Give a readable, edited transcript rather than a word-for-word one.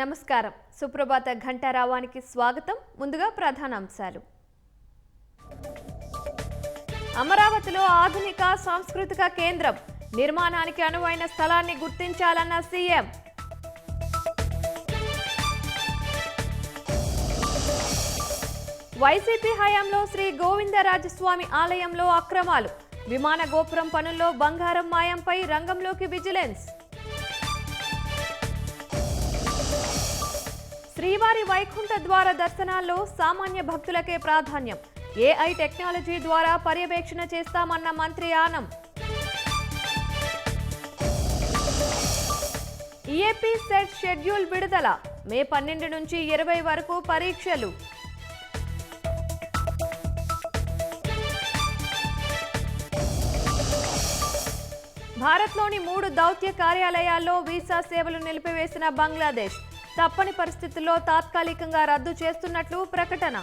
నమస్కారం. సుప్రభాత ఘంటారావానికి స్వాగతం. ముందుగా ప్రధానాంశాలు. అమరావతిలో ఆధునిక సాంస్కృతిక కేంద్రం నిర్మాణానికి అనువైన స్థలాన్ని గుర్తించాలన్న సీఎం. వైసీపీ హయాంలో శ్రీ గోవిందరాజస్వామి ఆలయంలో అక్రమాలు, విమాన గోపురం పనుల్లో బంగారం మాయంపై రంగంలోకి విజిలెన్స్. శ్రీవారి వైకుంఠ ద్వార దర్శనాల్లో సామాన్య భక్తులకే ప్రాధాన్యం, ఏఐ టెక్నాలజీ ద్వారా పర్యవేక్షణ చేస్తామన్న మంత్రి ఆనం. ఈఏపీ సెట్ షెడ్యూల్ విడుదల, మే 12 నుంచి 20 వరకు పరీక్షలు. భారత్లోని 3 దౌత్య కార్యాలయాల్లో వీసా సేవలు నిలిపివేసిన బంగ్లాదేశ్, తప్పని పరిస్థితుల్లో తాత్కాలికంగా రద్దు చేస్తున్నట్లు ప్రకటన.